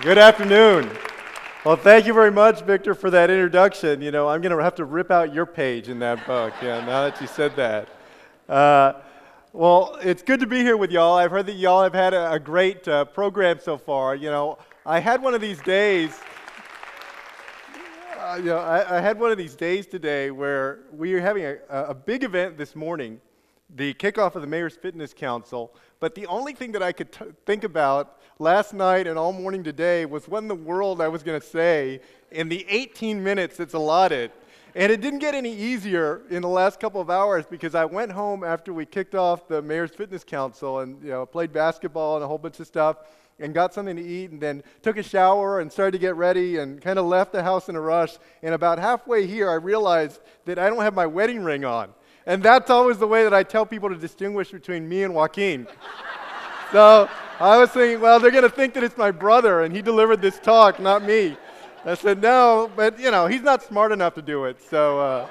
Good afternoon. Well, thank you very much, Victor, for that introduction. You know, I'm going to have to rip out your page in that book, now that you said that. Well, it's good to be here with y'all. I've heard that y'all have had a great program so far. You know, I had one of these days. I had one of these days today where we were having a big event this morning, the kickoff of the Mayor's Fitness Council, but the only thing that I could think about last night and all morning today was what in the world I was going to say in the 18 minutes that's allotted. And it didn't get any easier in the last couple of hours because I went home after we kicked off the Mayor's Fitness Council and played basketball and a whole bunch of stuff and got something to eat and then took a shower and started to get ready and kind of left the house in a rush. And about halfway here, I realized that I don't have my wedding ring on. And that's always the way that I tell people to distinguish between me and Joaquin. So I was thinking, well, they're going to think that it's my brother and he delivered this talk, not me. I said, no, but he's not smart enough to do it. So,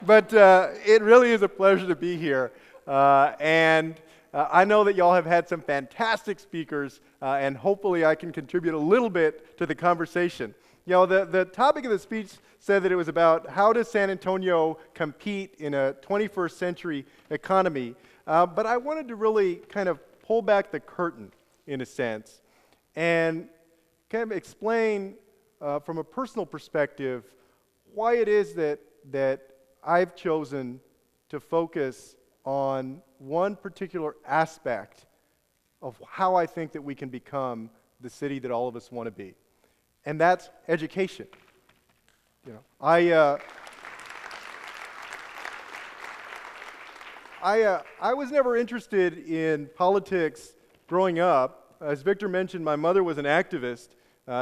but it really is a pleasure to be here. And I know that y'all have had some fantastic speakers, and hopefully I can contribute a little bit to the conversation. The topic of the speech said that it was about how does San Antonio compete in a 21st century economy. But I wanted to really kind of pull back the curtain, in a sense, and kind of explain from a personal perspective why it is that I've chosen to focus on one particular aspect of how I think that we can become the city that all of us want to be. And that's education. I was never interested in politics growing up. As Victor mentioned, my mother was an activist.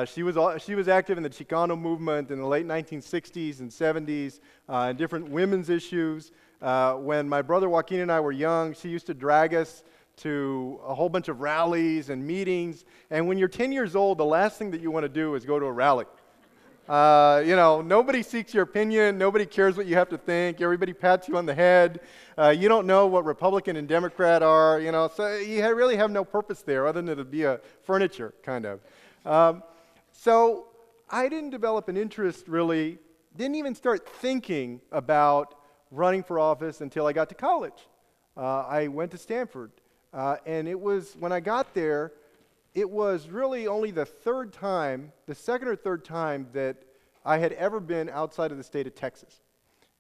She was active in the Chicano movement in the late 1960s and 70s, and different women's issues. When my brother Joaquin and I were young, she used to drag us to a whole bunch of rallies and meetings. And when you're 10 years old, the last thing that you want to do is go to a rally. Nobody seeks your opinion. Nobody cares what you have to think. Everybody pats you on the head. You don't know what Republican and Democrat are, so you really have no purpose there other than to be a furniture, kind of. So I didn't develop an interest, really, didn't even start thinking about running for office until I got to college. I went to Stanford, and it was, when I got there, it was really only the second or third time that I had ever been outside of the state of Texas.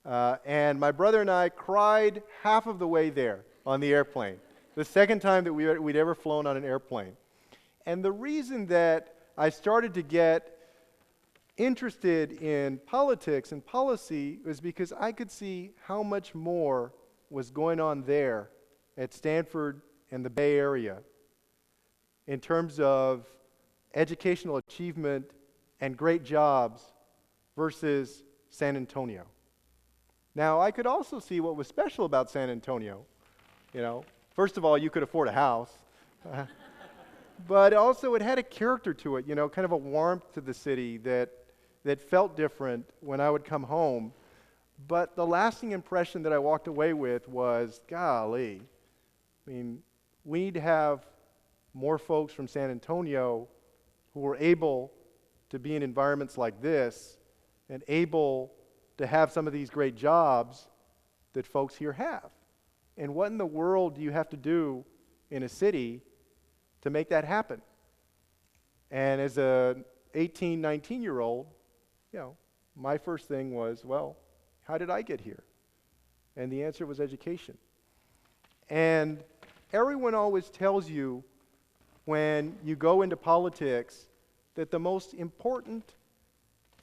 And my brother and I cried half of the way there on the airplane, the second time that we'd ever flown on an airplane. And the reason that I started to get interested in politics and policy was because I could see how much more was going on there at Stanford and the Bay Area in terms of educational achievement and great jobs versus San Antonio. Now, I could also see what was special about San Antonio. First of all, you could afford a house. But also it had a character to it, kind of a warmth to the city that felt different when I would come home. But the lasting impression that I walked away with was, golly, we need to have more folks from San Antonio who are able to be in environments like this and able to have some of these great jobs that folks here have. And what in the world do you have to do in a city to make that happen? And as an 18, 19-year-old, my first thing was, well, how did I get here? And the answer was education. And everyone always tells you when you go into politics that the most important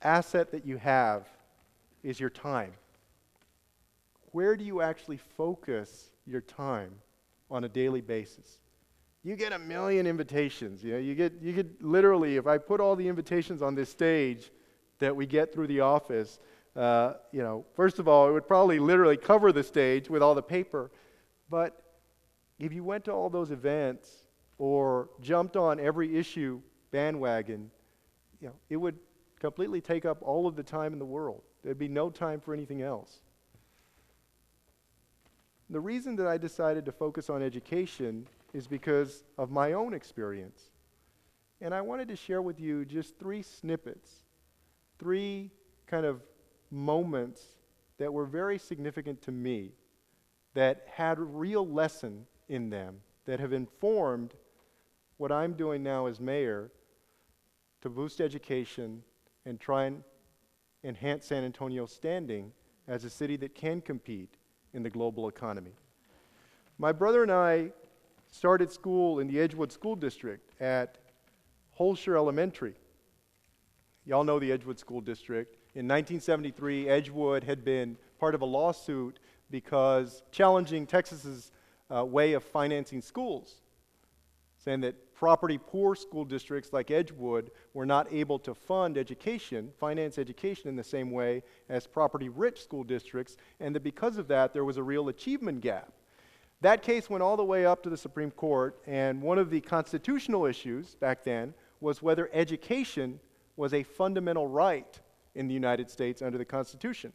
asset that you have is your time. Where do you actually focus your time on a daily basis? You get a million invitations. You get literally, if I put all the invitations on this stage that we get through the office, first of all, it would probably literally cover the stage with all the paper. But if you went to all those events or jumped on every issue bandwagon, it would completely take up all of the time in the world. There'd be no time for anything else. The reason that I decided to focus on education is because of my own experience. And I wanted to share with you just 3 snippets, 3 kind of moments that were very significant to me, that had a real lesson in them, that have informed what I'm doing now as mayor to boost education and try and enhance San Antonio's standing as a city that can compete in the global economy. My brother and I started school in the Edgewood School District at Holscher Elementary. Y'all know the Edgewood School District. In 1973, Edgewood had been part of a lawsuit because challenging Texas's way of financing schools, saying that property-poor school districts like Edgewood were not able to fund education, finance education in the same way as property-rich school districts, and that because of that, there was a real achievement gap. That case went all the way up to the Supreme Court, and one of the constitutional issues back then was whether education was a fundamental right in the United States under the Constitution.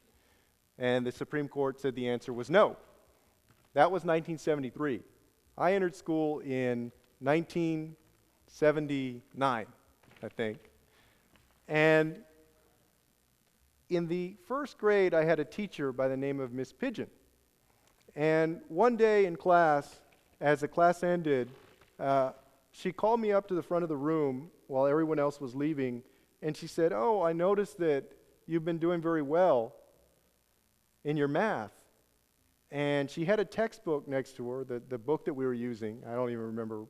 And the Supreme Court said the answer was no. That was 1973. I entered school in 1979, I think. And in the first grade, I had a teacher by the name of Miss Pigeon. And one day in class, as the class ended, she called me up to the front of the room while everyone else was leaving, and she said, "Oh, I noticed that you've been doing very well in your math." And she had a textbook next to her, the book that we were using. I don't even remember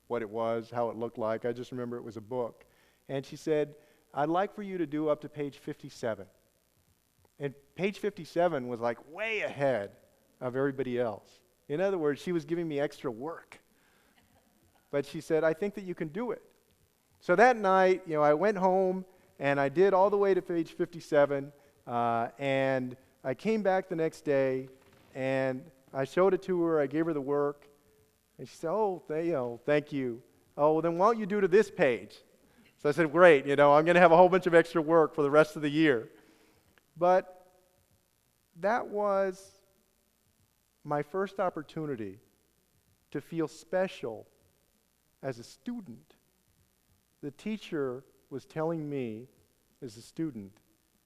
what it was, how it looked like. I just remember it was a book. And she said, "I'd like for you to do up to page 57. And page 57 was like way ahead of everybody else. In other words, she was giving me extra work. But she said, "I think that you can do it." So that night, I went home and I did all the way to page 57, and I came back the next day and I showed it to her. I gave her the work, and she said, "Oh, thank you. Oh, well, then why don't you do to this page?" So I said, "Great, I'm going to have a whole bunch of extra work for the rest of the year." But that was my first opportunity to feel special as a student. The teacher was telling me as a student,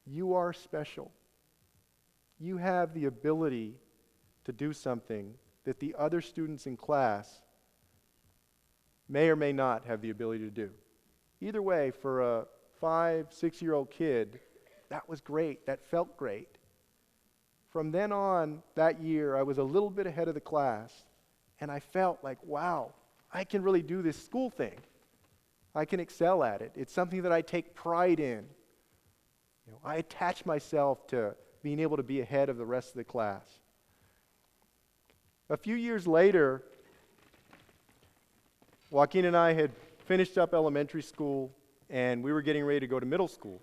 "You are special. You have the ability to do something that the other students in class may or may not have the ability to do." Either way, for a 5, 6-year-old kid, that was great. That felt great. From then on, that year, I was a little bit ahead of the class, and I felt like, wow, I can really do this school thing. I can excel at it. It's something that I take pride in. I attach myself to being able to be ahead of the rest of the class. A few years later, Joaquin and I had finished up elementary school, and we were getting ready to go to middle school.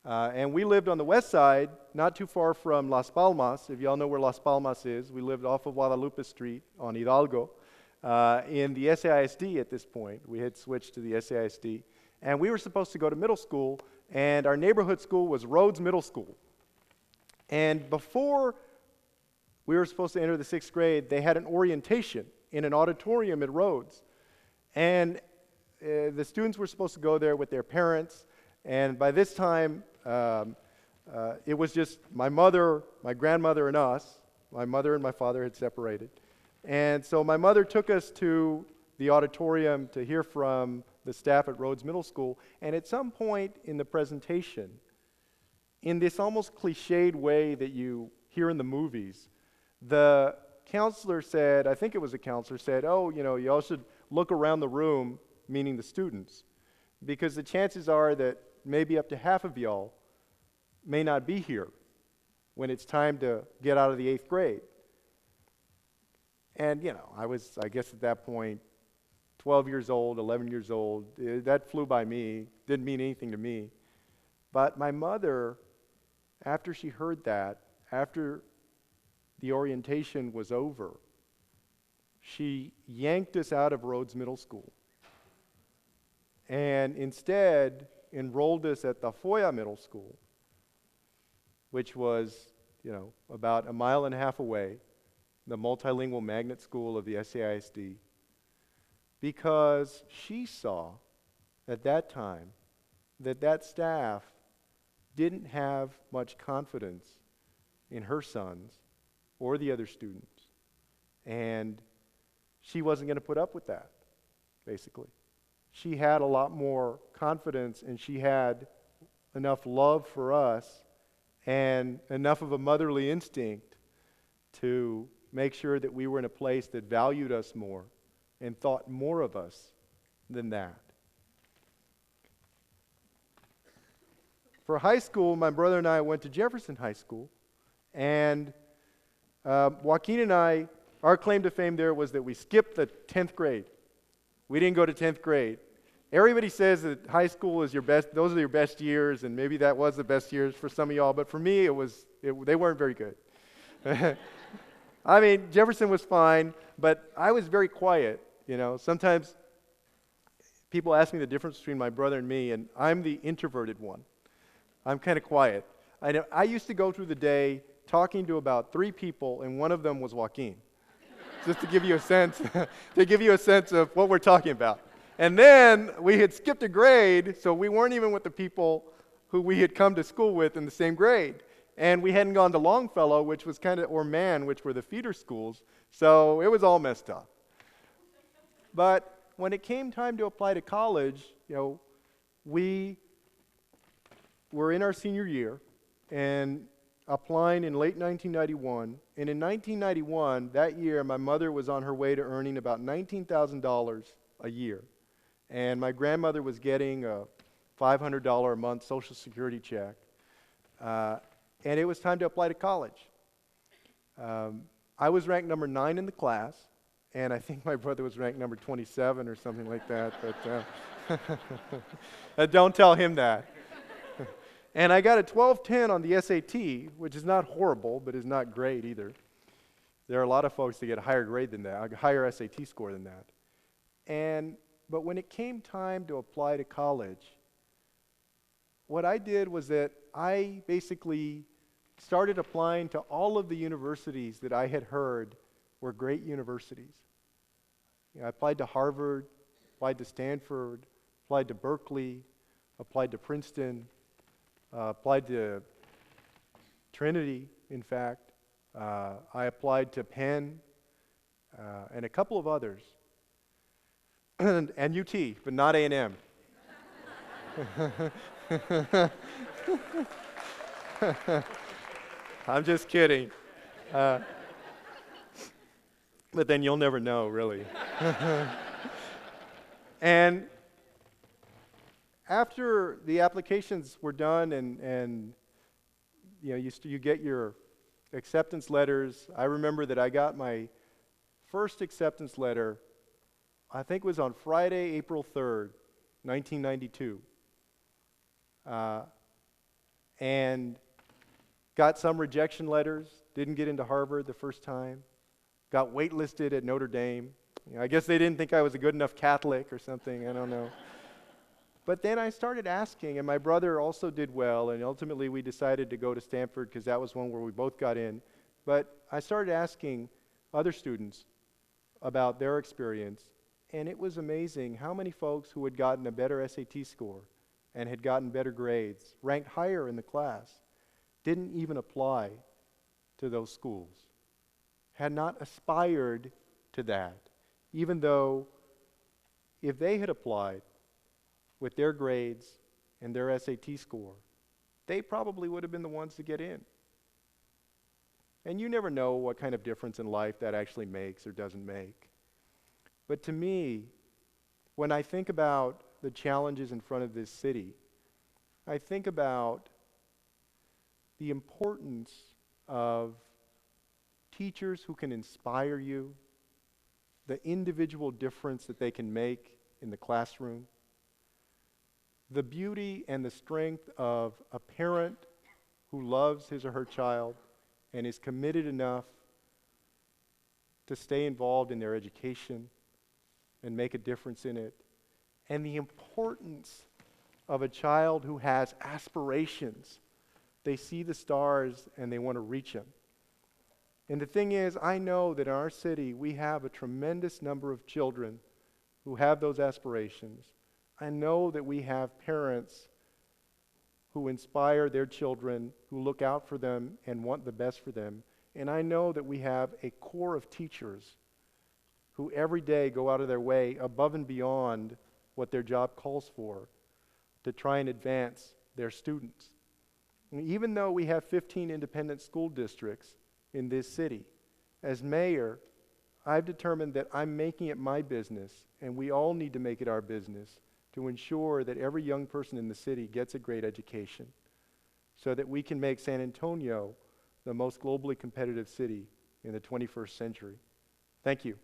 And we lived on the west side, not too far from Las Palmas. If y'all know where Las Palmas is, we lived off of Guadalupe Street on Hidalgo in the SAISD at this point. We had switched to the SAISD. And we were supposed to go to middle school, and our neighborhood school was Rhodes Middle School. And before we were supposed to enter the 6th grade, they had an orientation in an auditorium at Rhodes. And the students were supposed to go there with their parents. And by this time, it was just my mother, my grandmother, and us. My mother and my father had separated. And so my mother took us to the auditorium to hear from the staff at Rhodes Middle School. And at some point in the presentation, in this almost cliched way that you hear in the movies, the counselor said, I think it was a counselor, said, "Oh, y'all should look around the room," meaning the students, "because the chances are that maybe up to half of y'all may not be here when it's time to get out of the 8th grade. And, I was, I guess at that point, 12 years old, 11 years old. That flew by me, didn't mean anything to me. But my mother, after she heard that, after the orientation was over, she yanked us out of Rhodes Middle School and instead enrolled us at the Foya Middle School, which was, about a mile and a half away, the multilingual magnet school of the SAISD, because she saw at that time that staff didn't have much confidence in her sons or the other students. And she wasn't going to put up with that, basically. She had a lot more confidence, and she had enough love for us and enough of a motherly instinct to make sure that we were in a place that valued us more and thought more of us than that. For high school, my brother and I went to Jefferson High School, and Joaquin and I, our claim to fame there was that we skipped the 10th grade. We didn't go to 10th grade. Everybody says that high school is your best, those are your best years, and maybe that was the best years for some of y'all, but for me, they weren't very good. I mean, Jefferson was fine, but I was very quiet, you know. Sometimes people ask me the difference between my brother and me, and I'm the introverted one. I'm kind of quiet. I used to go through the day talking to about 3 people, and one of them was Joaquin. Just to give you a sense, of what we're talking about. And then we had skipped a grade, so we weren't even with the people who we had come to school with in the same grade. And we hadn't gone to Longfellow, which was or Mann, which were the feeder schools, so it was all messed up. But when it came time to apply to college, you know, we were in our senior year and applying in late 1991. And in 1991, that year, my mother was on her way to earning about $19,000 a year. And my grandmother was getting a $500 a month Social Security check. And it was time to apply to college. I was ranked number 9 in the class, and I think my brother was ranked number 27 or something like that. But don't tell him that. And I got a 1210 on the SAT, which is not horrible, but is not great either. There are a lot of folks that get a higher grade than that, a higher SAT score than that. But when it came time to apply to college, what I did was that I basically started applying to all of the universities that I had heard were great universities. You know, I applied to Harvard, applied to Stanford, applied to Berkeley, applied to Princeton, applied to Trinity, in fact. I applied to Penn and a couple of others. And UT, but not A&M. I'm just kidding. But then you'll never know, really. And after the applications were done and you know, you get your acceptance letters, I remember that I got my first acceptance letter, I think it was on Friday, April 3rd, 1992. And got some rejection letters, didn't get into Harvard the first time, got waitlisted at Notre Dame. You know, I guess they didn't think I was a good enough Catholic or something, I don't know. But then I started asking, and my brother also did well, and ultimately we decided to go to Stanford because that was one where we both got in. But I started asking other students about their experience, and it was amazing how many folks who had gotten a better SAT score and had gotten better grades, ranked higher in the class, didn't even apply to those schools, had not aspired to that, even though if they had applied with their grades and their SAT score, they probably would have been the ones to get in. And you never know what kind of difference in life that actually makes or doesn't make. But to me, when I think about the challenges in front of this city, I think about the importance of teachers who can inspire you, the individual difference that they can make in the classroom, the beauty and the strength of a parent who loves his or her child and is committed enough to stay involved in their education and make a difference in it, and the importance of a child who has aspirations. They see the stars and they want to reach them. And the thing is, I know that in our city we have a tremendous number of children who have those aspirations. I know that we have parents who inspire their children, who look out for them and want the best for them. And I know that we have a core of teachers who every day go out of their way above and beyond what their job calls for to try and advance their students. And even though we have 15 independent school districts in this city, as mayor, I've determined that I'm making it my business, and we all need to make it our business, to ensure that every young person in the city gets a great education so that we can make San Antonio the most globally competitive city in the 21st century. Thank you.